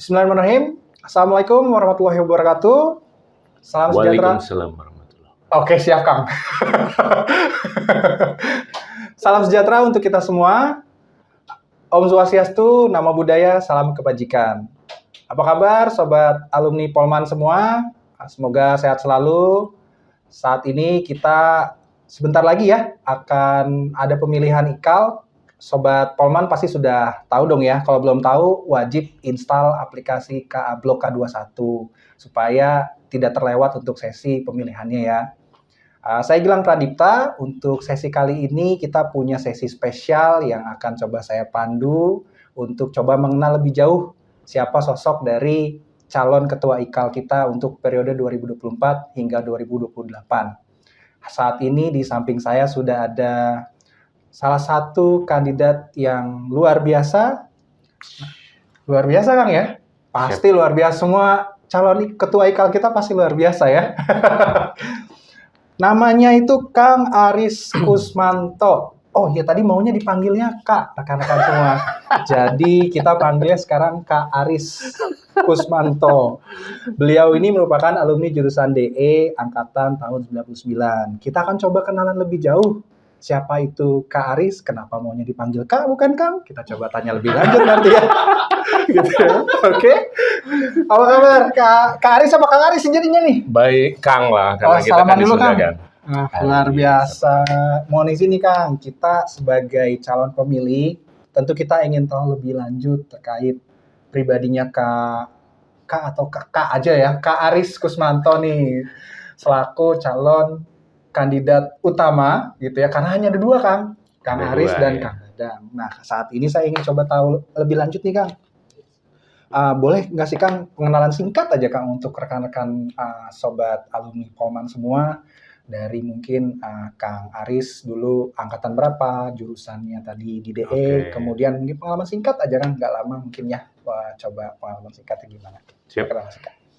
Bismillahirrahmanirrahim. Assalamualaikum warahmatullahi wabarakatuh. Salam sejahtera. Waalaikumsalam warahmatullahi. Oke, siap Kang. Salam sejahtera untuk kita semua. Om Swastiastu, Namo Buddhaya, salam kebajikan. Apa kabar sobat alumni Polman semua? Semoga sehat selalu. Saat ini kita sebentar lagi ya akan ada pemilihan IKAL. Sobat Polman pasti sudah tahu dong ya. Kalau belum tahu, wajib install aplikasi KA Blok K21 supaya tidak terlewat untuk sesi pemilihannya ya. Saya Gilang Pradipta. Untuk sesi kali ini kita punya sesi spesial yang akan coba saya pandu untuk coba mengenal lebih jauh siapa sosok dari calon ketua IKAL kita untuk periode 2024 hingga 2028. Saat ini di samping saya sudah ada salah satu kandidat yang luar biasa. Luar biasa Kang ya? Pasti luar biasa, semua calon ketua IKAL kita pasti luar biasa ya. Namanya itu Kang Aris Kusmanto. Oh ya, tadi maunya dipanggilnya Kak, rekan-rekan semua. Jadi kita panggilnya sekarang Kak Aris Kusmanto. Beliau ini merupakan alumni jurusan DE angkatan tahun 99. Kita akan coba kenalan lebih jauh. Siapa itu Kak Aris? Kenapa maunya dipanggil Kak, bukan Kang? Kita coba tanya lebih lanjut nanti ya. Gitu ya. Oke. Apa kabar Kak Aris sama Kang Aris jadinya nih? Baik, Kang lah, karena kita salaman kan dulu Kang. kan. Luar biasa. Mohon izin nih Kang, kita sebagai calon pemilih, tentu kita ingin tahu lebih lanjut terkait pribadinya Kak atau Kak aja ya, Kak Aris Kusmanto nih, selaku calon kandidat utama gitu ya, karena hanya ada dua Kang Aris dan ya. Kang Dadang. Nah, saat ini saya ingin coba tahu lebih lanjut nih Kang. Boleh nggak sih Kang pengenalan singkat aja Kang untuk rekan-rekan sobat alumni Polman semua, dari mungkin Kang Aris dulu angkatan berapa, jurusannya tadi di DE, kemudian mungkin pengalaman singkat aja Kang, nggak lama mungkin ya. Coba pengalaman singkatnya gimana? Siap.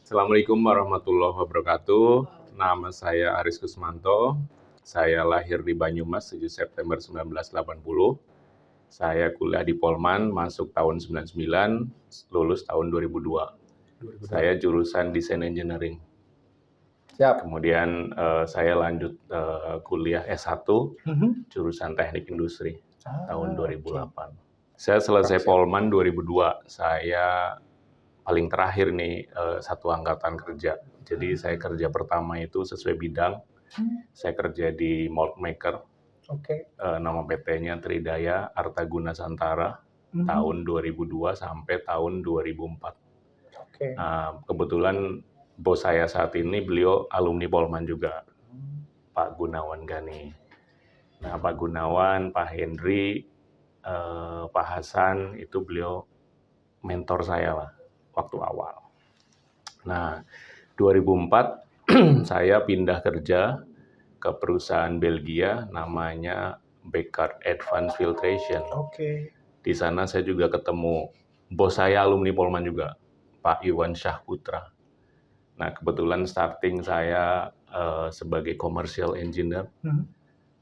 Assalamualaikum warahmatullahi wabarakatuh. Nama saya Aris Kusmanto. Saya lahir di Banyumas 7 September 1980. Saya kuliah di Polman, masuk tahun 99, lulus tahun 2002. Saya jurusan Desain Engineering. Siap. Kemudian saya lanjut kuliah S1, jurusan Teknik Industri, tahun 2008. Okay. Saya selesai Polman 2002. Saya paling terakhir nih satu angkatan kerja. Jadi saya kerja pertama itu sesuai bidang. Saya kerja di malt maker. Nama PT-nya Tridaya Artaguna Santara, tahun 2002 sampai tahun 2004. Kebetulan bos saya saat ini beliau alumni Polman juga, Pak Gunawan Gani. Nah, Pak Gunawan, Pak Henry, Pak Hasan itu beliau mentor saya lah waktu awal. Nah, 2004 saya pindah kerja ke perusahaan Belgia namanya Bekaert Advanced Filtration. Di sana saya juga ketemu bos saya alumni Polman juga, Pak Iwan Syahputra. Nah, kebetulan starting saya sebagai commercial engineer.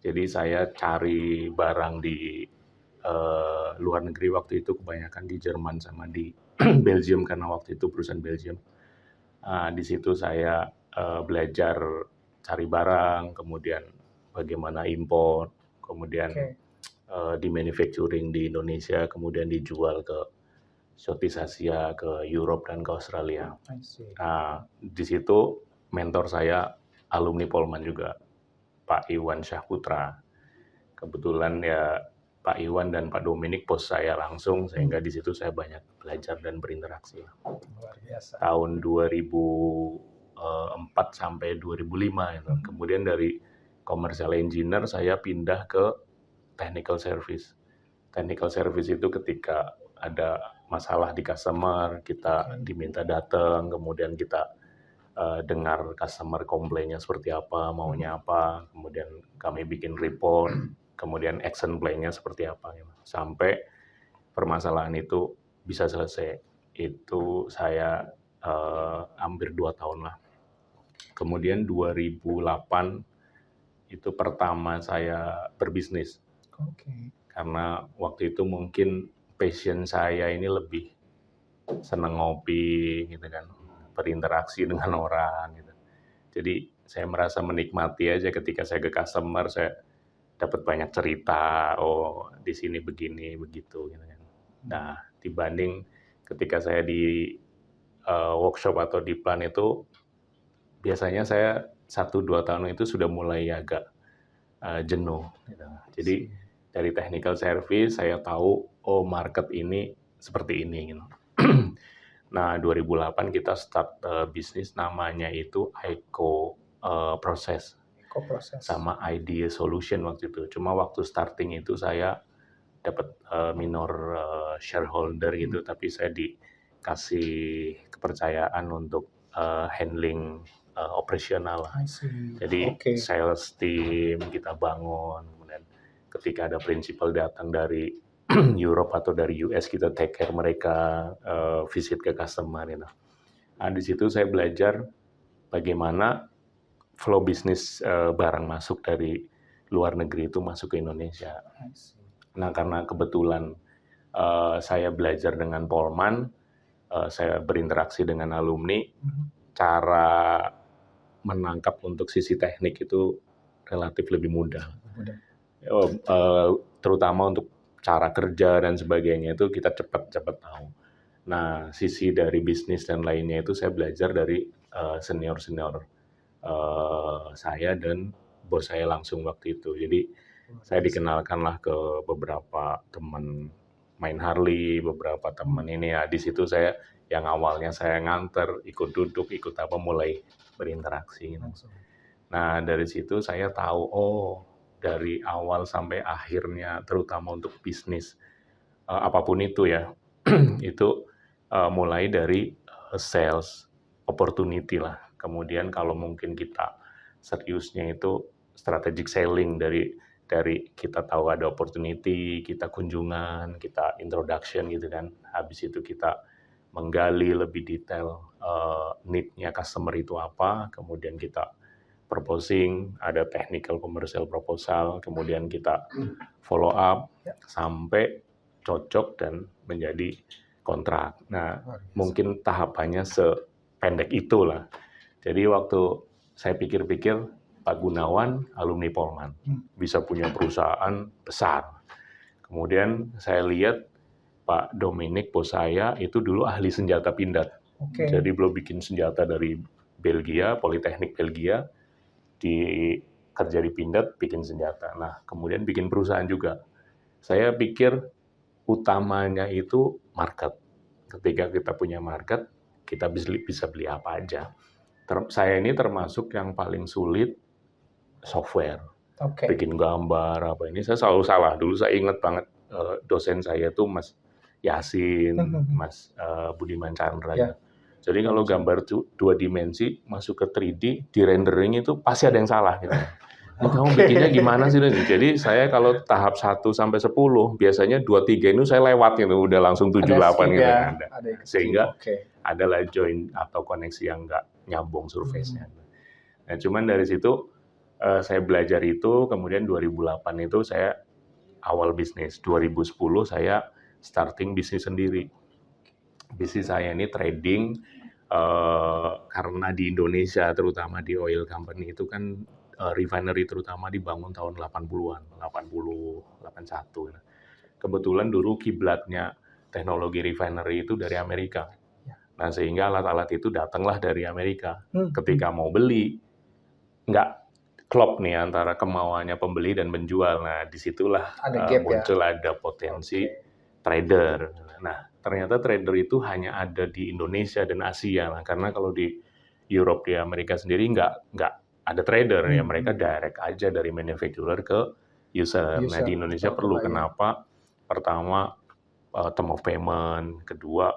Jadi saya cari barang di luar negeri waktu itu, kebanyakan di Jerman sama di Belgium karena waktu itu perusahaan Belgium. Di situ saya belajar cari barang, kemudian bagaimana import, kemudian di manufacturing di Indonesia, kemudian dijual ke Southeast Asia, ke Europe dan ke Australia. Nah, di situ mentor saya alumni Polman juga, Pak Iwan Syahputra. Kebetulan ya Pak Iwan dan Pak Dominik bos saya langsung, sehingga di situ saya banyak belajar dan berinteraksi. Luar biasa. Tahun 2004 sampai 2005 itu. Kemudian dari commercial engineer saya pindah ke technical service. Technical service itu ketika ada masalah di customer, kita diminta datang, kemudian kita dengar customer komplainnya seperti apa, maunya apa, kemudian kami bikin report, kemudian action plan-nya seperti apa, sampai permasalahan itu bisa selesai. Itu saya hampir 2 tahun lah. Kemudian 2008 itu pertama saya berbisnis. Karena waktu itu mungkin passion saya ini lebih senang ngopi gitu kan, berinteraksi dengan orang gitu. Jadi saya merasa menikmati aja ketika saya ke customer, saya dapat banyak cerita, oh di sini begini begitu gitu kan. Nah, dibanding ketika saya di workshop atau di plan itu, biasanya saya 1-2 tahun itu sudah mulai agak jenuh. Gitu. Jadi dari technical service saya tahu, oh market ini seperti ini. Gitu. Nah 2008 kita start bisnis namanya itu ICO Process Koproses. sama Idea Solution waktu itu. Cuma waktu starting itu saya dapat minor shareholder gitu, tapi saya dikasih kepercayaan untuk handling operasional lah. I see. Jadi Oke. sales team kita bangun, kemudian ketika ada principal datang dari Europe atau dari US kita take care mereka, visit ke customer gitu. Nah di situ saya belajar bagaimana flow bisnis barang masuk dari luar negeri itu masuk ke Indonesia. I see. Nah karena kebetulan saya belajar dengan Polman, saya berinteraksi dengan alumni, cara menangkap untuk sisi teknik itu relatif lebih mudah. Mudah. Terutama untuk cara kerja dan sebagainya itu kita cepat tahu. Nah, sisi dari bisnis dan lainnya itu saya belajar dari senior-senior saya dan bos saya langsung waktu itu. Jadi saya dikenalkanlah ke beberapa teman main Harley, beberapa teman ini ya. Di situ saya yang awalnya saya nganter, ikut duduk, ikut apa, mulai berinteraksi. Gitu. Nah, dari situ saya tahu, oh dari awal sampai akhirnya, terutama untuk bisnis, apapun itu ya, itu mulai dari sales, opportunity lah. Kemudian kalau mungkin kita seriusnya itu strategic selling dari kita tahu ada opportunity, kita kunjungan, kita introduction gitu kan. Habis itu kita menggali lebih detail need-nya customer itu apa, kemudian kita proposing, ada technical commercial proposal, kemudian kita follow up sampai cocok dan menjadi kontrak. Nah, mungkin tahapannya sependek itulah. Jadi waktu saya pikir-pikir, Pak Gunawan alumni Polman, bisa punya perusahaan besar. Kemudian saya lihat Pak Dominic bos saya itu dulu ahli senjata pindad. Jadi belum bikin senjata dari Belgia, Politeknik Belgia, kerja di pindad, bikin senjata. Nah, kemudian bikin perusahaan juga. Saya pikir utamanya itu market. Ketika kita punya market, kita bisa beli apa aja. Saya ini termasuk yang paling sulit software. Bikin gambar, apa ini. Saya selalu salah. Dulu saya ingat banget dosen saya tuh Mas Yasin, Mas Budiman Chandra. Yeah. Jadi kalau gambar 2 dimensi masuk ke 3D, di rendering itu pasti ada yang salah. Gitu. Kamu bikinnya gimana sih? Jadi saya kalau tahap 1 sampai 10, biasanya 2-3 ini saya lewat gitu, udah langsung 7-8 gitu. Ya. Sehingga adalah join atau koneksi yang nggak nyambung surface-nya. Nah, cuman dari situ saya belajar itu, kemudian 2008 itu saya awal bisnis. 2010 saya starting bisnis sendiri. Bisnis saya ini trading, karena di Indonesia, terutama di oil company itu kan refinery terutama dibangun tahun 80-an, 80, 81. Kebetulan dulu kiblatnya teknologi refinery itu dari Amerika. Nah, sehingga alat-alat itu datanglah dari Amerika. Ketika mau beli, nggak klop nih antara kemauannya pembeli dan penjual. Nah, disitulah muncul ada potensi trader. Nah, ternyata trader itu hanya ada di Indonesia dan Asia. Nah, karena kalau di Europe, di Amerika sendiri nggak ada trader. Ya mereka direct aja dari manufacturer ke user. Nah, di Indonesia perlu. Kenapa? Pertama, term of payment. Kedua,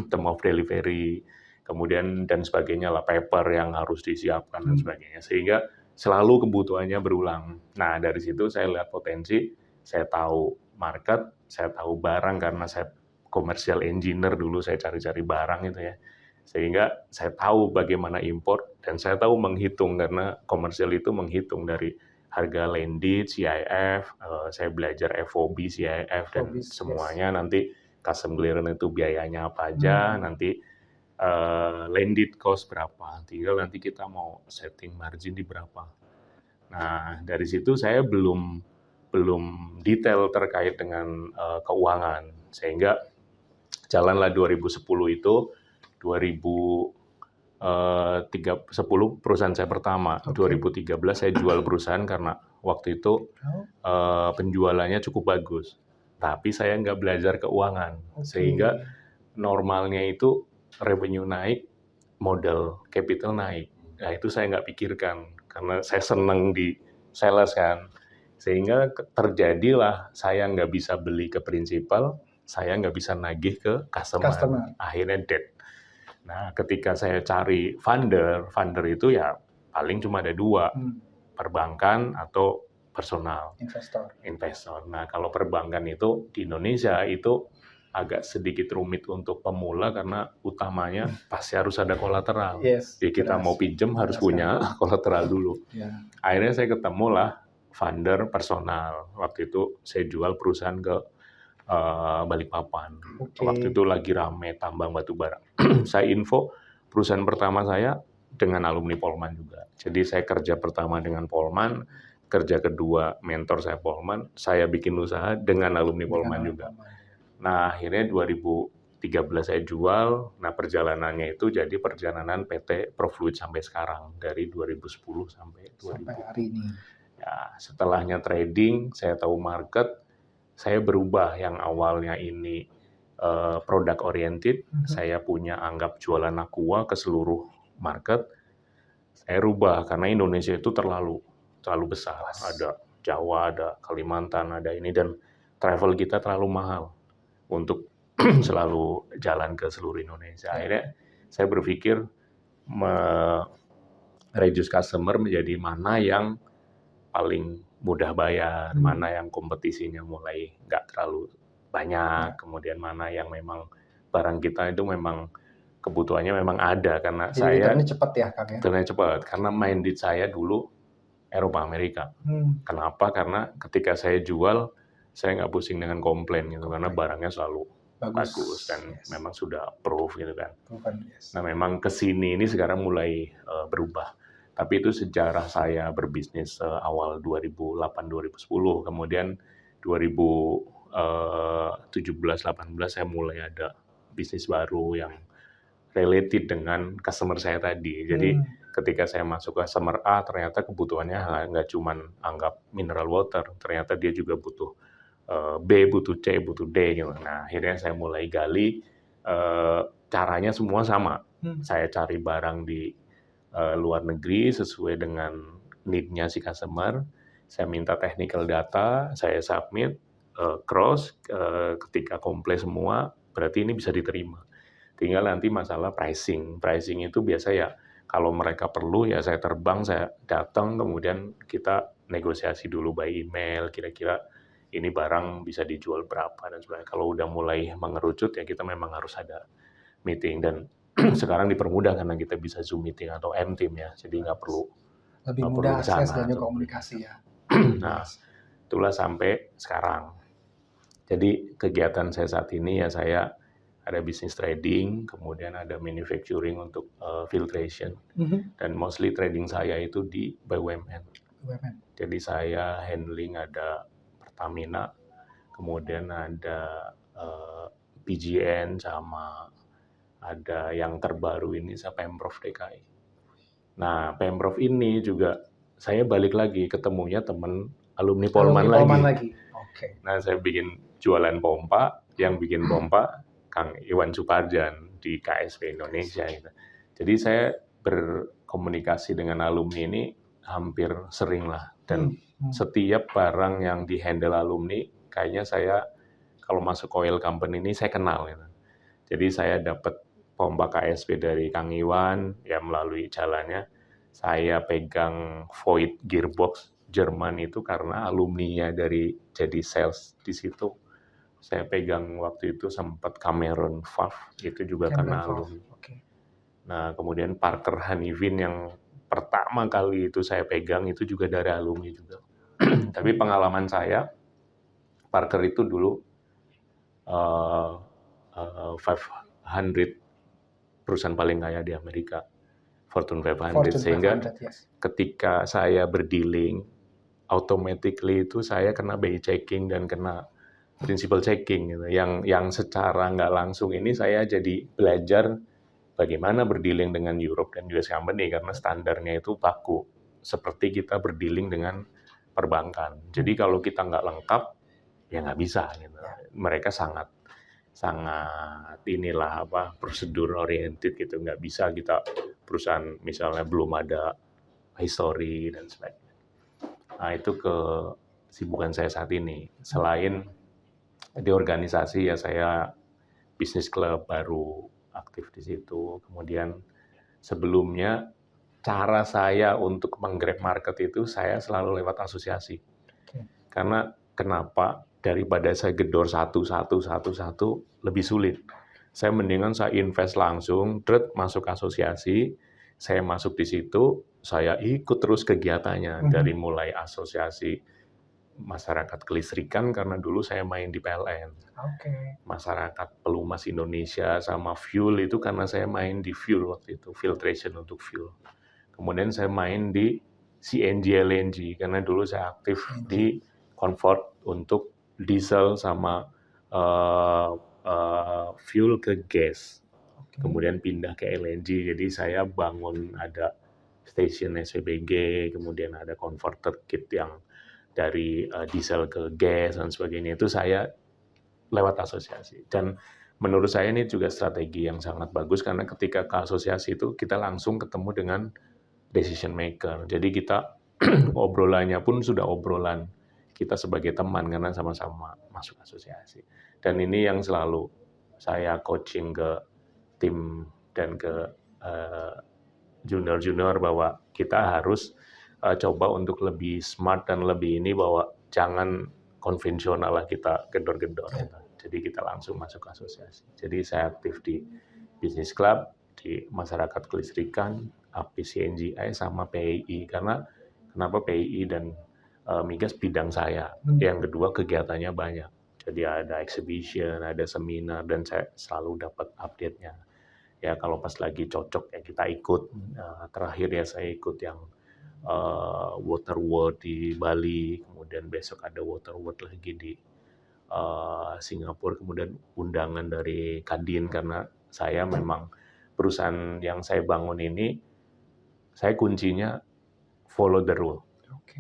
term of delivery. Kemudian dan sebagainya lah, paper yang harus disiapkan dan sebagainya. Sehingga selalu kebutuhannya berulang. Nah, dari situ saya lihat potensi, saya tahu market, saya tahu barang karena saya commercial engineer dulu, saya cari-cari barang itu ya. Sehingga saya tahu bagaimana import dan saya tahu menghitung karena komersial itu menghitung dari harga landed, CIF, saya belajar FOB, CIF dan semuanya nanti custom clearance itu biayanya apa aja, nanti landed cost berapa, tinggal nanti kita mau setting margin di berapa. Nah, dari situ saya belum detail terkait dengan keuangan, sehingga jalanlah 2010 itu 2010 perusahaan saya pertama. 2013 saya jual perusahaan karena waktu itu penjualannya cukup bagus. Tapi saya nggak belajar keuangan, sehingga normalnya itu revenue naik, modal capital naik. Nah itu saya nggak pikirkan, karena saya senang di sales kan. Sehingga terjadilah saya nggak bisa beli ke prinsipal, saya nggak bisa nagih ke customer. Akhirnya dead. Nah, ketika saya cari funder itu ya paling cuma ada dua, perbankan atau personal, investor. Nah, kalau perbankan itu di Indonesia itu agak sedikit rumit untuk pemula karena utamanya pasti harus ada kolateral. Jadi kita mau pinjam harus punya kolateral dulu. Akhirnya saya ketemulah funder personal. Waktu itu saya jual perusahaan ke Balikpapan. Waktu itu lagi rame tambang batu bara. Saya info perusahaan pertama saya dengan alumni Polman juga. Jadi saya kerja pertama dengan Polman, kerja kedua mentor saya Polman, saya bikin usaha dengan alumni Polman juga. Nah akhirnya 2013 saya jual. Nah perjalanannya itu jadi perjalanan PT Profluid sampai sekarang, dari 2010 sampai 2000. Sampai hari ini. Ya, setelahnya trading, saya tahu market. Saya berubah yang awalnya ini product oriented, saya punya anggap jualan aqua ke seluruh market. Saya rubah karena Indonesia itu terlalu besar. Ada Jawa, ada Kalimantan, ada ini, dan travel kita terlalu mahal untuk selalu jalan ke seluruh Indonesia. Akhirnya saya berpikir reduce customer menjadi mana yang paling mudah bayar, mana yang kompetisinya mulai nggak terlalu banyak, kemudian mana yang memang barang kita itu memang kebutuhannya memang ada, karena jadi saya cepat ya Kang ya? Returnnya cepat, karena minded saya dulu Eropa Amerika. Kenapa? Karena ketika saya jual, saya nggak pusing dengan komplain gitu, karena barangnya selalu bagus dan memang sudah proof gitu kan. Nah memang kesini ini sekarang mulai berubah. Tapi itu sejarah saya berbisnis awal 2008-2010, kemudian 2017-18 saya mulai ada bisnis baru yang related dengan customer saya tadi. Jadi ketika saya masuk ke customer A, ternyata kebutuhannya nggak cuma anggap mineral water, ternyata dia juga butuh B, butuh C, butuh D gitu. Nah akhirnya saya mulai gali, caranya semua sama. Saya cari barang di luar negeri sesuai dengan need-nya si customer. Saya minta technical data, saya submit, cross, ketika komplit semua, berarti ini bisa diterima. Tinggal nanti masalah pricing. Pricing itu biasa ya, kalau mereka perlu ya saya terbang, saya datang, kemudian kita negosiasi dulu by email, kira-kira ini barang bisa dijual berapa dan sebagainya. Kalau udah mulai mengerucut ya kita memang harus ada meeting, dan sekarang dipermudah karena kita bisa Zoom meeting atau M-Team ya, jadi nggak perlu lebih mudah akses dan komunikasi ya. Nah, itulah sampai sekarang. Jadi kegiatan saya saat ini ya saya ada bisnis trading, kemudian ada manufacturing untuk filtration, dan mostly trading saya itu di BUMN. Jadi saya handling ada Pertamina, kemudian ada PGN, sama ada yang terbaru ini saya Pemprov DKI. Nah, Pemprov ini juga saya balik lagi ketemunya teman alumni Polman lagi. Nah, saya bikin jualan pompa, yang bikin pompa Kang Iwan Suparjan di KSP Indonesia gitu. Jadi saya berkomunikasi dengan alumni ini hampir sering lah, dan setiap barang yang dihandle alumni kayaknya saya kalau masuk oil company ini saya kenal gitu. Jadi saya dapat pompa KSP dari Kang Iwan, ya melalui jalannya saya pegang Voith Gearbox Jerman itu karena alumninya dari jadi sales di situ. Saya pegang waktu itu sempat Cameron Pfaff, itu juga karena alumni. Nah kemudian Parker Hannifin yang pertama kali itu saya pegang itu juga dari alumni juga. Tapi pengalaman saya, Parker itu dulu 500 perusahaan paling kaya di Amerika, Fortune 500. Fortune Sehingga 500, yes. ketika saya berdealing, automatically itu saya kena BI checking dan kena principal checking gitu. Yang secara nggak langsung ini saya jadi belajar bagaimana berdealing dengan Europe dan US company karena standarnya itu baku seperti kita berdealing dengan perbankan. Jadi kalau kita nggak lengkap ya nggak bisa gitu. Mereka sangat inilah prosedur oriented gitu, nggak bisa kita perusahaan misalnya belum ada history dan sebagainya. Nah itu kesibukan saya saat ini. Selain di organisasi ya saya bisnis klub baru aktif di situ. Kemudian sebelumnya cara saya untuk menggrab market itu saya selalu lewat asosiasi. Karena kenapa? Daripada saya gedor satu lebih sulit. Saya mendingan saya invest langsung, masuk asosiasi, saya masuk di situ, saya ikut terus kegiatannya dari mulai asosiasi masyarakat kelistrikan karena dulu saya main di PLN. Masyarakat pelumas Indonesia sama fuel itu karena saya main di fuel waktu itu, filtration untuk fuel. Kemudian saya main di CNG LNG karena dulu saya aktif di convert untuk diesel sama fuel ke gas. Kemudian pindah ke LNG, jadi saya bangun ada stasiun SPBG, kemudian ada converter kit yang dari diesel ke gas dan sebagainya. Itu saya lewat asosiasi. Dan menurut saya ini juga strategi yang sangat bagus karena ketika ke asosiasi itu kita langsung ketemu dengan decision maker. Jadi kita obrolannya pun sudah obrolan kita sebagai teman karena sama-sama masuk asosiasi. Dan ini yang selalu saya coaching ke tim dan ke junior-junior bahwa kita harus coba untuk lebih smart dan lebih ini bahwa jangan konvensional lah kita gedor-gedor. Jadi kita langsung masuk asosiasi. Jadi saya aktif di bisnis club, di masyarakat kelistrikan, API CNGI sama PII. Karena kenapa PII dan migas bidang saya. Yang kedua kegiatannya banyak. Jadi ada exhibition, ada seminar, dan saya selalu dapat update-nya. Ya kalau pas lagi cocok ya kita ikut. Terakhir ya saya ikut yang Water World di Bali, kemudian besok ada Water World lagi di Singapura, kemudian undangan dari Kadin karena saya memang perusahaan yang saya bangun ini, saya kuncinya follow the rule.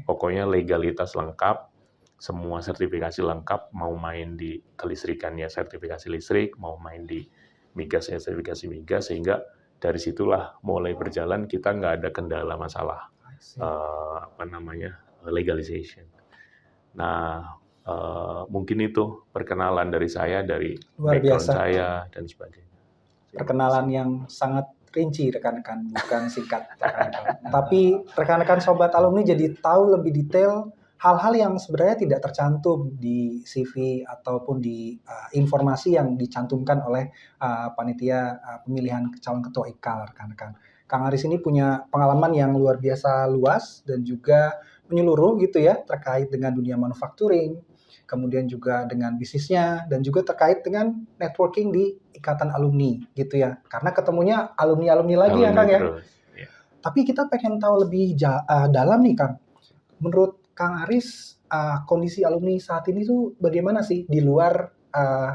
Pokoknya legalitas lengkap, semua sertifikasi lengkap, mau main di kelistrikan ya sertifikasi listrik, mau main di migas ya sertifikasi migas, sehingga dari situlah mulai berjalan kita nggak ada kendala masalah legalization. Nah mungkin itu perkenalan dari saya, dari luar background biasa. saya dan sebagainya. Perkenalan yang sangat rinci rekan-rekan, bukan singkat rekan-rekan. Tapi rekan-rekan sobat alumni jadi tahu lebih detail hal-hal yang sebenarnya tidak tercantum di CV ataupun di informasi yang dicantumkan oleh panitia pemilihan calon ketua IKAL, rekan-rekan. Kang Aris ini punya pengalaman yang luar biasa luas dan juga menyeluruh gitu ya, terkait dengan dunia manufacturing, kemudian juga dengan bisnisnya, dan juga terkait dengan networking di ikatan alumni gitu ya. Karena ketemunya alumni-alumni lagi ya Kang ya. Tapi kita pengen tahu lebih dalam nih Kang. Menurut Kang Aris, kondisi alumni saat ini tuh bagaimana sih di luar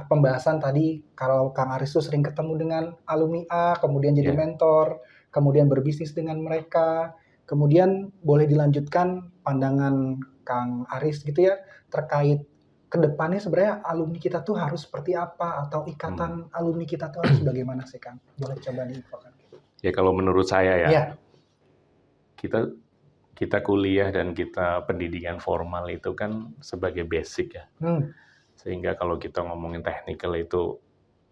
pembahasan tadi, kalau Kang Aris tuh sering ketemu dengan alumni A, kemudian jadi mentor, kemudian berbisnis dengan mereka, kemudian boleh dilanjutkan pandangan Kang Aris gitu ya, terkait kedepannya sebenarnya alumni kita tuh harus seperti apa, atau ikatan alumni kita tuh harus bagaimana sih Kang? Boleh coba diinfokan. Ya kalau menurut saya ya, kita kuliah dan kita pendidikan formal itu kan sebagai basic ya. Sehingga kalau kita ngomongin technical itu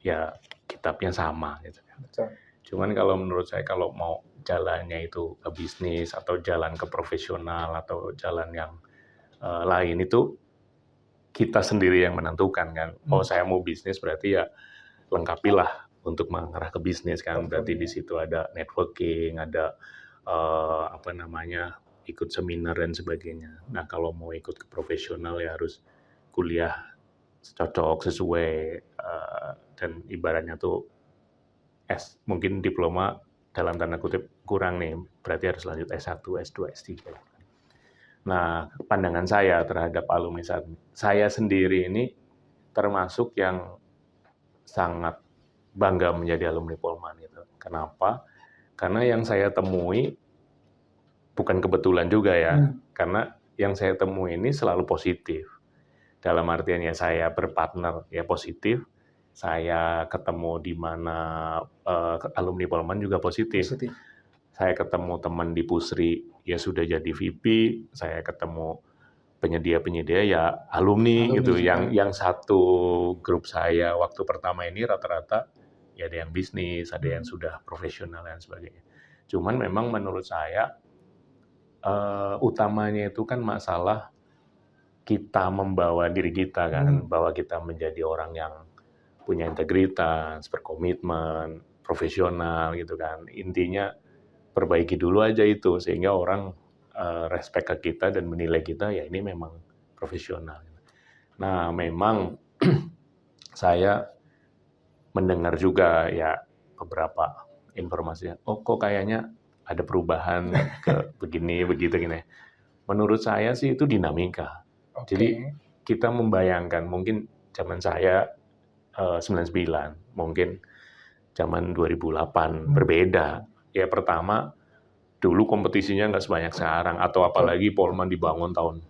ya kitabnya sama gitu. Betul. Cuman kalau menurut saya kalau mau jalannya itu ke bisnis atau jalan ke profesional atau jalan yang lain itu kita sendiri yang menentukan kan. Oh saya mau bisnis berarti ya lengkapilah untuk mengarah ke bisnis kan. Berarti di situ ada networking, ada ikut seminar dan sebagainya. Nah kalau mau ikut ke profesional ya harus kuliah cocok, sesuai, dan ibaratnya tuh mungkin diploma dalam tanda kutip kurang nih, berarti harus lanjut S1, S2, S3. Nah, pandangan saya terhadap alumni saya sendiri ini termasuk yang sangat bangga menjadi alumni Polman gitu. Kenapa? Karena yang saya temui bukan kebetulan juga ya, karena yang saya temui ini selalu positif. Dalam artian ya saya berpartner ya positif, saya ketemu di mana alumni Polman juga positif. Saya ketemu teman di Pusri ya sudah jadi VP, saya ketemu penyedia-penyedia ya alumni gitu. juga. Yang satu grup saya waktu pertama ini rata-rata ya ada yang bisnis, ada yang sudah profesional dan sebagainya. Cuman memang menurut saya utamanya itu kan masalah kita membawa diri kita kan, bahwa kita menjadi orang yang punya integritas, berkomitmen, profesional gitu kan. Intinya perbaiki dulu aja itu sehingga orang respect ke kita dan menilai kita ya ini memang profesional. Nah, memang saya mendengar juga ya beberapa informasinya, oh kok kayaknya ada perubahan ke begini, begitu gini. Menurut saya sih itu dinamika. Jadi kita membayangkan mungkin zaman saya 99, mungkin zaman 2008 berbeda. Ya pertama, dulu kompetisinya nggak sebanyak sekarang, atau apalagi Polman dibangun tahun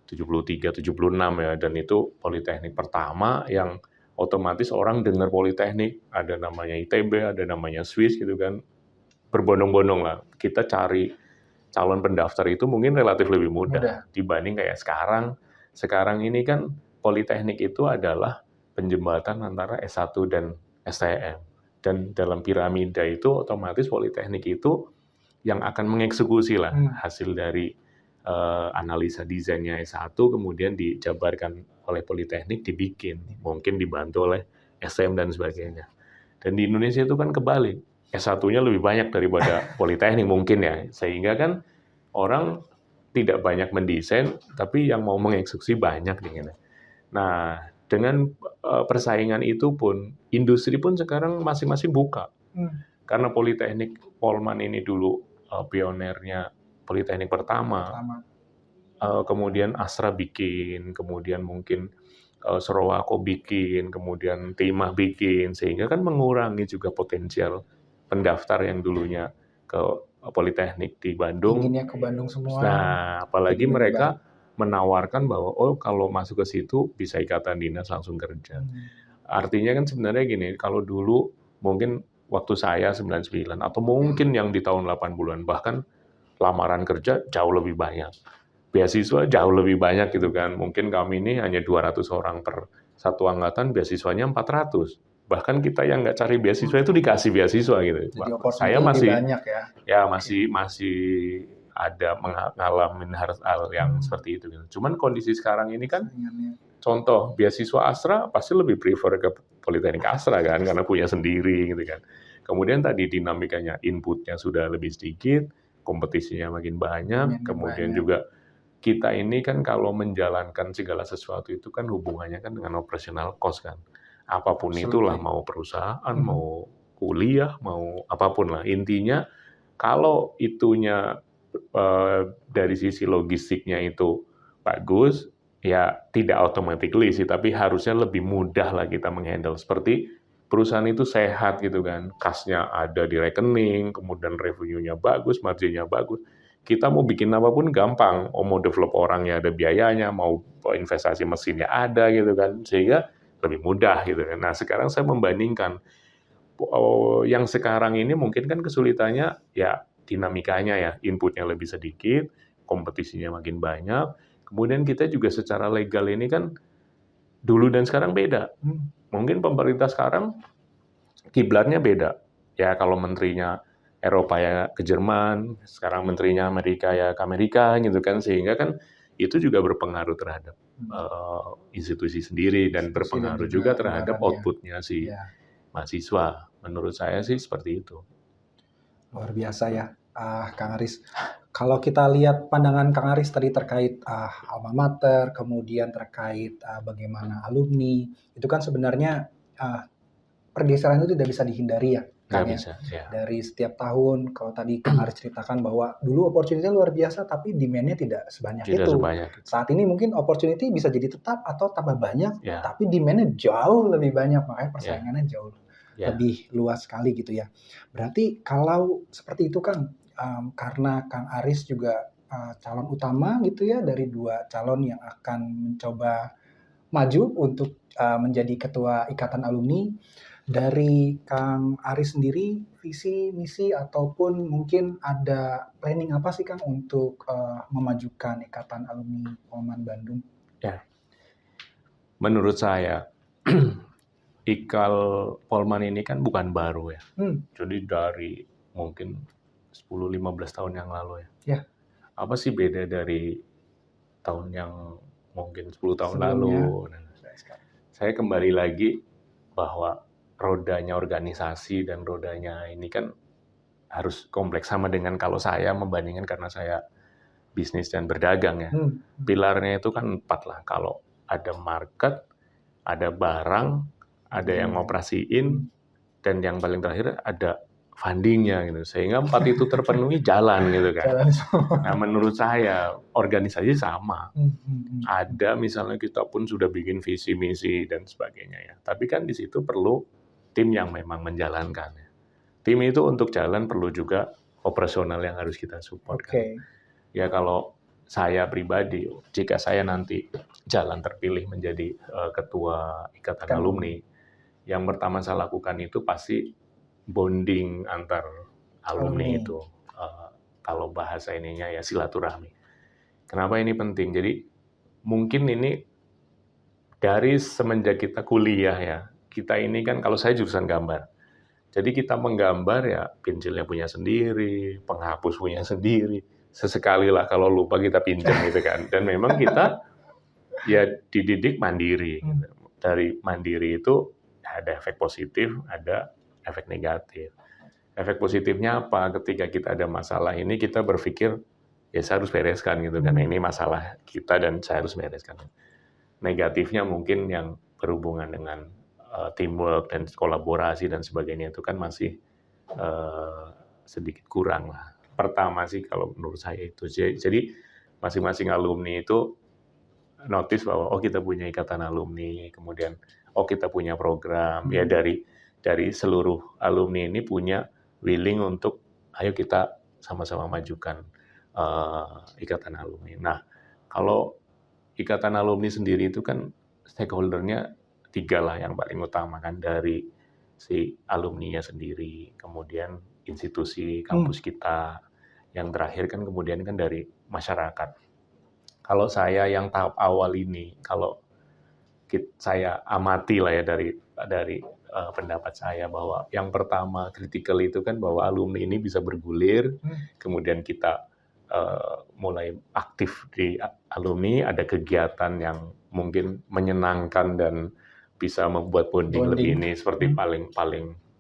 73, 76 ya, dan itu politeknik pertama yang otomatis orang dengar politeknik, ada namanya ITB, ada namanya Swiss gitu kan, berbondong-bondong lah. Kita cari calon pendaftar itu mungkin relatif lebih mudah dibanding kayak sekarang. Sekarang ini kan politeknik itu adalah penjembatan antara S1 dan STM. Dan dalam piramida itu otomatis politeknik itu yang akan mengeksekusi lah hasil dari analisa desainnya S1 kemudian dijabarkan oleh politeknik dibikin, mungkin dibantu oleh SM dan sebagainya. Dan di Indonesia itu kan kebalik, S1-nya lebih banyak daripada politeknik mungkin ya, sehingga kan orang tidak banyak mendesain, tapi yang mau mengeksekusi banyak nih. Nah, dengan persaingan itu pun, industri pun sekarang masing-masing buka. Karena politeknik Polman ini dulu pionernya politeknik pertama. Kemudian Astra bikin, kemudian mungkin Sorowako bikin, kemudian Timah bikin, sehingga kan mengurangi juga potensial pendaftar yang dulunya ke politeknik di Bandung. Inginnya ke Bandung semua. Nah, apalagi mereka menawarkan bahwa oh kalau masuk ke situ bisa ikatan dinas langsung kerja. Artinya kan sebenarnya gini, kalau dulu mungkin waktu saya 99 atau mungkin yang di tahun 80-an bahkan lamaran kerja jauh lebih banyak. Beasiswa jauh lebih banyak gitu kan. Mungkin kami ini hanya 200 orang per satu angkatan, beasiswanya 400. Bahkan kita yang nggak cari beasiswa itu dikasih beasiswa gitu. Saya masih banyak ya masih ada mengalami hal yang seperti itu. Cuman kondisi sekarang ini kan, contoh beasiswa Astra pasti lebih prefer ke Politeknik Astra kan, karena punya sendiri gitu kan. Kemudian tadi dinamikanya inputnya sudah lebih sedikit, kompetisinya makin banyak, kemudian juga kita ini kan kalau menjalankan segala sesuatu itu kan hubungannya kan dengan operational cost kan. Apapun itulah, mau perusahaan, mau kuliah, mau apapun lah. Intinya kalau itunya dari sisi logistiknya itu bagus, ya tidak automatically sih, tapi harusnya lebih mudah lah kita menghandle. Seperti perusahaan itu sehat gitu kan, kasnya ada di rekening, kemudian revenue-nya bagus, marginnya bagus. Kita mau bikin apapun gampang, mau develop orangnya ada biayanya, mau investasi mesinnya ada gitu kan, sehingga lebih mudah gitu kan. Nah sekarang saya membandingkan, yang sekarang ini mungkin kan kesulitannya ya dinamikanya ya, inputnya lebih sedikit, kompetisinya makin banyak, kemudian kita juga secara legal ini kan dulu dan sekarang beda. Mungkin pemerintah sekarang kiblatnya beda. Ya kalau menterinya Eropa ya ke Jerman, sekarang menterinya Amerika ya ke Amerika gitu kan, sehingga kan itu juga berpengaruh terhadap institusi sendiri dan berpengaruh juga terhadap outputnya si mahasiswa. Menurut saya sih seperti itu. Luar biasa ya, Kang Aris. Kalau kita lihat pandangan Kang Aris tadi terkait alma mater, kemudian terkait bagaimana alumni, itu kan sebenarnya pergeseran itu tidak bisa dihindari ya, Nggak Kang ya. bisa, ya. Dari setiap tahun, kalau tadi Kang Aris ceritakan bahwa dulu opportunity luar biasa, tapi demand-nya tidak sebanyak Tidak itu. sebanyak itu. Saat ini mungkin opportunity bisa jadi tetap atau tambah banyak, Ya, tapi demand-nya jauh lebih banyak, makanya persaingannya jauh ya. lebih luas sekali gitu ya. Berarti kalau seperti itu Kang, karena Kang Aris juga calon utama gitu ya dari 2 calon yang akan mencoba maju untuk menjadi ketua Ikatan Alumni. Dari Kang Aris sendiri, visi, misi, ataupun mungkin ada planning apa sih Kang untuk memajukan Ikatan Alumni Polman Bandung? Ya. Menurut saya, Ikal Polman ini kan bukan baru ya. Jadi dari mungkin 10-15 tahun yang lalu ya. Ya. Apa sih beda dari tahun yang mungkin 10 tahun Sebelumnya. lalu? Nah, saya kembali lagi bahwa rodanya organisasi dan rodanya ini kan harus kompleks, sama dengan kalau saya membandingkan karena saya bisnis dan berdagang ya. Pilarnya itu kan 4 lah. Kalau ada market, ada barang, ada yang ngoperasiin, dan yang paling terakhir ada fundingnya gitu. Sehingga 4 itu terpenuhi jalan gitu kan. Jalan semua. Nah, menurut saya organisasi sama. Ada misalnya kita pun sudah bikin visi misi dan sebagainya ya. Tapi kan di situ perlu tim yang memang menjalankan. Tim itu untuk jalan perlu juga operasional yang harus kita support. Kan. Ya kalau saya pribadi, jika saya nanti jalan terpilih menjadi ketua Ikatan Alumni, yang pertama saya lakukan itu pasti bonding antar alumni itu. Kalau bahasa ininya ya silaturahmi. Kenapa ini penting? Jadi mungkin ini dari semenjak kita kuliah ya, kita ini kan kalau saya jurusan gambar. Jadi kita menggambar ya pensilnya punya sendiri, penghapus punya sendiri. Sesekali lah kalau lupa kita pinjam gitu kan. Dan memang kita ya dididik mandiri. Dari mandiri itu ada efek positif, ada efek negatif. Efek positifnya apa? Ketika kita ada masalah ini kita berpikir ya saya harus bereskan gitu karena ini masalah kita dan saya harus bereskan. Negatifnya mungkin yang berhubungan dengan teamwork dan kolaborasi dan sebagainya itu kan masih sedikit kurang lah. Pertama sih kalau menurut saya itu. Jadi masing-masing alumni itu notice bahwa oh kita punya ikatan alumni, kemudian oh kita punya program. Ya dari seluruh alumni ini punya willing untuk ayo kita sama-sama majukan ikatan alumni. Nah, kalau ikatan alumni sendiri itu kan stakeholder-nya 3 lah yang paling utama kan, dari si alumninya sendiri, kemudian institusi kampus kita, yang terakhir kan kemudian kan dari masyarakat. Kalau saya yang tahap awal ini, kalau saya amati lah ya dari pendapat saya bahwa yang pertama kritikal itu kan bahwa alumni ini bisa bergulir, kemudian kita mulai aktif di alumni, ada kegiatan yang mungkin menyenangkan dan bisa membuat bonding lebih ini. Seperti paling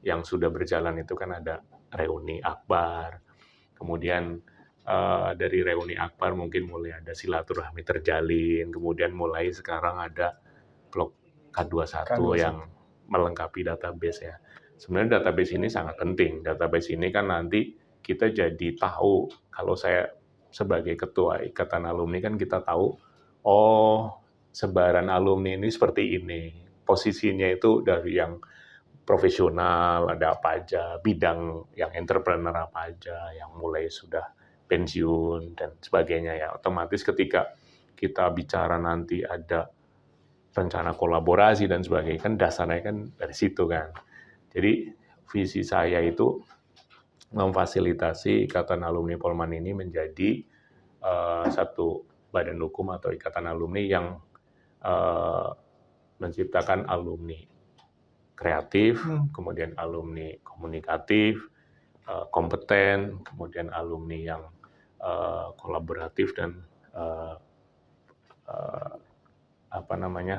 yang sudah berjalan itu kan ada reuni akbar, kemudian dari reuni akbar mungkin mulai ada silaturahmi terjalin, kemudian mulai sekarang ada blok K21 yang melengkapi database ya. Sebenarnya database ini sangat penting. Database ini kan nanti kita jadi tahu, kalau saya sebagai ketua ikatan alumni kan kita tahu, oh sebaran alumni ini seperti ini. Posisinya itu dari yang profesional, ada apa aja, bidang yang entrepreneur apa aja, yang mulai sudah pensiun dan sebagainya ya. Otomatis ketika kita bicara nanti ada rencana kolaborasi dan sebagainya, kan dasarnya kan dari situ kan. Jadi visi saya itu memfasilitasi Ikatan Alumni Polman ini menjadi satu badan hukum atau ikatan alumni yang menciptakan alumni kreatif, kemudian alumni komunikatif, kompeten, kemudian alumni yang kolaboratif dan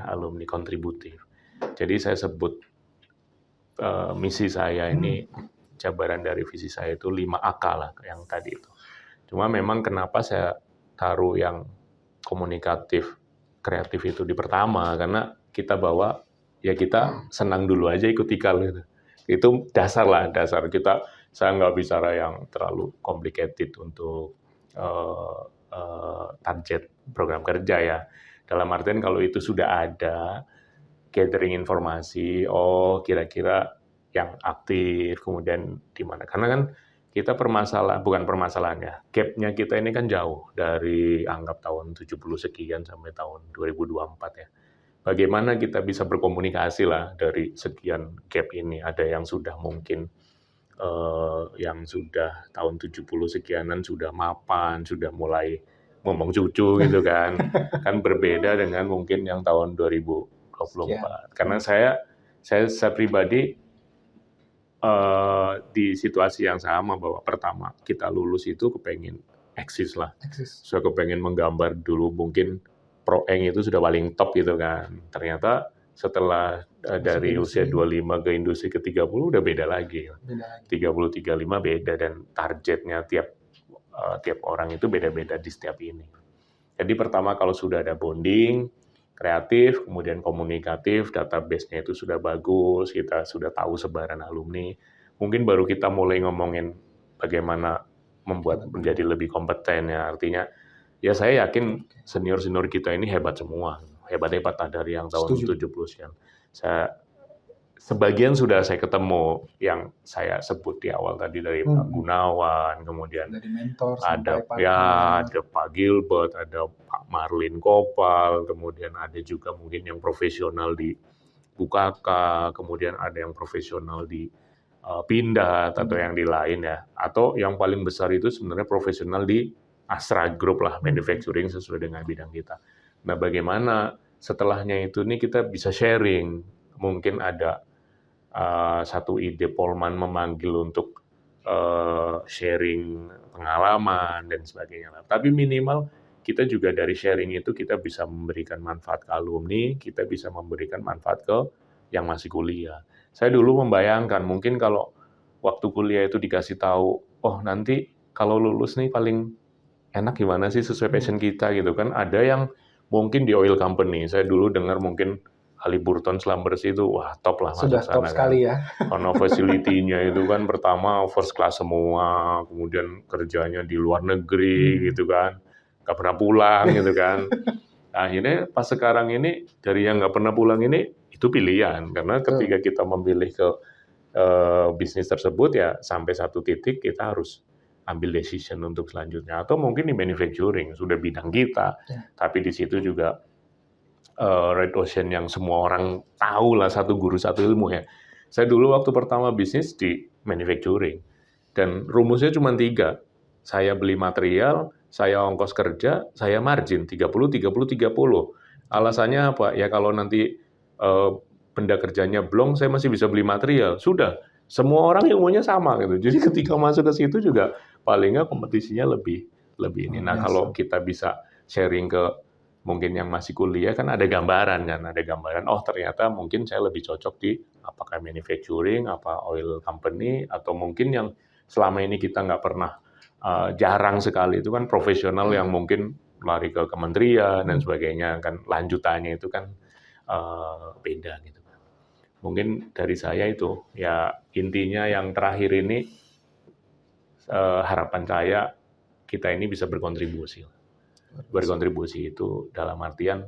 alumni kontributif. Jadi saya sebut misi saya ini, jabaran dari visi saya itu 5 AK lah yang tadi itu. Cuma memang kenapa saya taruh yang komunikatif, kreatif itu di pertama, karena kita bawa, ya kita senang dulu aja ikut ikal gitu. Itu dasar lah, dasar kita. Saya nggak bicara yang terlalu complicated untuk target program kerja ya. Dalam artian kalau itu sudah ada, gathering informasi, oh kira-kira yang aktif, kemudian di mana. Karena kan kita bukan permasalahan ya, gap-nya kita ini kan jauh dari anggap tahun 70 sekian sampai tahun 2024 ya. Bagaimana kita bisa berkomunikasi lah dari sekian gap ini. Ada yang sudah mungkin yang sudah tahun 70 sekianan sudah mapan, sudah mulai ngomong cucu gitu kan. Kan berbeda dengan mungkin yang tahun 2024. Karena saya pribadi di situasi yang sama bahwa pertama kita lulus itu kepengen eksis lah. Saya kepengen menggambar dulu mungkin Pro Eng itu sudah paling top gitu kan. Ternyata setelah dari usia 25 ke industri ke 30 udah beda lagi. 30-35 beda dan targetnya tiap orang itu beda-beda di setiap ini. Jadi pertama kalau sudah ada bonding, kreatif, kemudian komunikatif, database-nya itu sudah bagus, kita sudah tahu sebaran alumni, mungkin baru kita mulai ngomongin bagaimana membuat menjadi lebih kompeten ya. Artinya, ya saya yakin senior-senior kita ini hebat semua. Hebat-hebat dari yang tahun 70-an. Sebagian sudah saya ketemu yang saya sebut di awal tadi dari Pak Gunawan, kemudian dari mentor ada Pak Gilbert, ada Pak Marlin Kopal, kemudian ada juga mungkin yang profesional di Bukaka, kemudian ada yang profesional di Pindad atau yang di lain ya, atau yang paling besar itu sebenarnya profesional di Astra Group lah, manufacturing sesuai dengan bidang kita. Nah, bagaimana setelahnya itu nih kita bisa sharing, mungkin ada satu ide Polman memanggil untuk sharing pengalaman dan sebagainya. Tapi minimal kita juga dari sharing itu kita bisa memberikan manfaat ke alumni, kita bisa memberikan manfaat ke yang masih kuliah. Saya dulu membayangkan mungkin kalau waktu kuliah itu dikasih tahu, oh nanti kalau lulus nih paling enak gimana sih sesuai passion kita gitu kan. Ada yang mungkin di oil company, saya dulu dengar mungkin Halliburton Slumbers itu wah top lah sudah top sana, sekali kan. ya. Karena facility-nya itu kan pertama first class semua, kemudian kerjanya di luar negeri gitu kan, nggak pernah pulang gitu kan. Akhirnya pas sekarang ini dari yang nggak pernah pulang ini itu pilihan, karena ketika kita memilih ke bisnis tersebut ya sampai satu titik kita harus ambil decision untuk selanjutnya, atau mungkin di manufacturing sudah bidang kita, tapi di situ juga Red Ocean yang semua orang tahu lah, satu guru satu ilmu ya. Saya dulu waktu pertama bisnis di manufacturing dan rumusnya cuma 3. Saya beli material, saya ongkos kerja, saya margin 30-30-30. Alasannya apa? Ya kalau nanti benda kerjanya blong, saya masih bisa beli material. Sudah, semua orang ilmunya sama gitu. Jadi ketika masuk ke situ juga paling nggak kompetisinya lebih ini. Nah, kalau kita bisa sharing ke mungkin yang masih kuliah kan ada gambaran, oh ternyata mungkin saya lebih cocok di apakah manufacturing, apa oil company, atau mungkin yang selama ini kita nggak pernah, jarang sekali itu kan profesional yang mungkin lari ke kementerian dan sebagainya kan, lanjutannya itu kan beda gitu. Mungkin dari saya itu, ya intinya yang terakhir ini harapan saya kita ini bisa berkontribusi. Berkontribusi itu dalam artian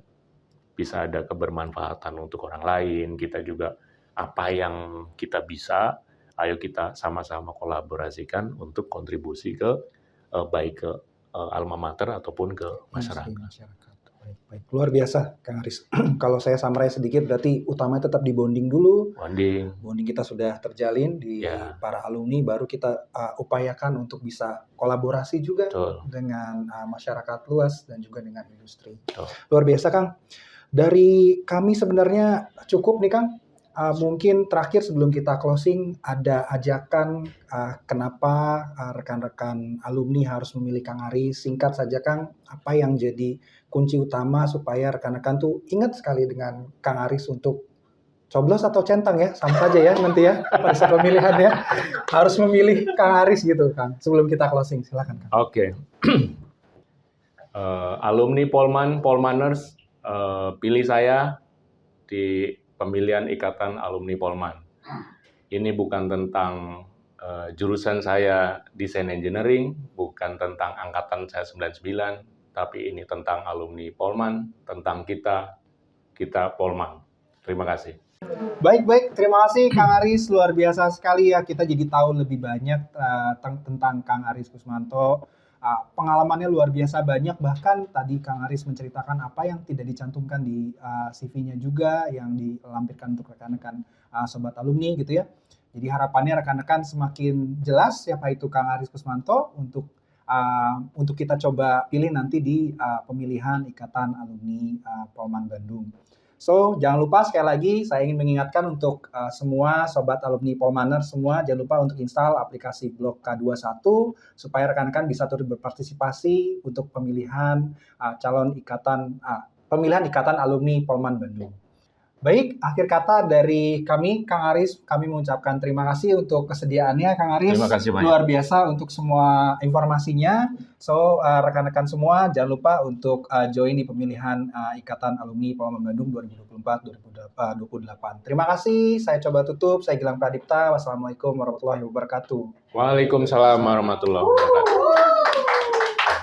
bisa ada kebermanfaatan untuk orang lain, kita juga apa yang kita bisa, ayo kita sama-sama kolaborasikan untuk kontribusi ke baik ke alma mater ataupun ke masyarakat. Baik. Luar biasa, Kang Aris. Kalau saya summarize sedikit, berarti utamanya tetap di bonding dulu. Bonding kita sudah terjalin di para alumni, baru kita upayakan untuk bisa kolaborasi juga dengan masyarakat luas dan juga dengan industri. Luar biasa, Kang. Dari kami sebenarnya cukup nih, Kang. Mungkin terakhir sebelum kita closing, ada ajakan kenapa rekan-rekan alumni harus memilih Kang Aris. Singkat saja, Kang, apa yang jadi kunci utama supaya rekan-rekan tuh ingat sekali dengan Kang Aris untuk coblos atau centang ya, sama saja ya nanti ya pada saat pemilihan ya. Harus memilih Kang Aris gitu Kang. Sebelum kita closing, silakan Kang. Oke. Alumni Polmaners, pilih saya di pemilihan Ikatan Alumni Polman. Ini bukan tentang jurusan saya desain engineering, bukan tentang angkatan saya 99, tapi ini tentang alumni Polman, tentang kita Polman. Terima kasih. Baik, terima kasih Kang Aris, luar biasa sekali ya, kita jadi tahu lebih banyak tentang Kang Aris Kusmanto. Pengalamannya luar biasa banyak, bahkan tadi Kang Aris menceritakan apa yang tidak dicantumkan di CV-nya juga, yang dilampirkan untuk rekan-rekan sobat alumni gitu ya. Jadi harapannya rekan-rekan semakin jelas siapa itu Kang Aris Kusmanto untuk kita coba pilih nanti di pemilihan Ikatan Alumni Polman Bandung. So, jangan lupa sekali lagi saya ingin mengingatkan untuk semua sobat alumni Polmaner semua, jangan lupa untuk install aplikasi Blok K21 supaya rekan-rekan bisa turut berpartisipasi untuk pemilihan pemilihan Ikatan Alumni Polman Bandung. Baik, akhir kata dari kami, Kang Aris, kami mengucapkan terima kasih untuk kesediaannya, Kang Aris. Terima kasih banyak. Luar biasa untuk semua informasinya. So, rekan-rekan semua, jangan lupa untuk join di pemilihan Ikatan Alumni Polman Bandung 2024-2028. Terima kasih, saya coba tutup. Saya Gilang Pradipta. Wassalamualaikum warahmatullahi wabarakatuh. Waalaikumsalam warahmatullahi wabarakatuh.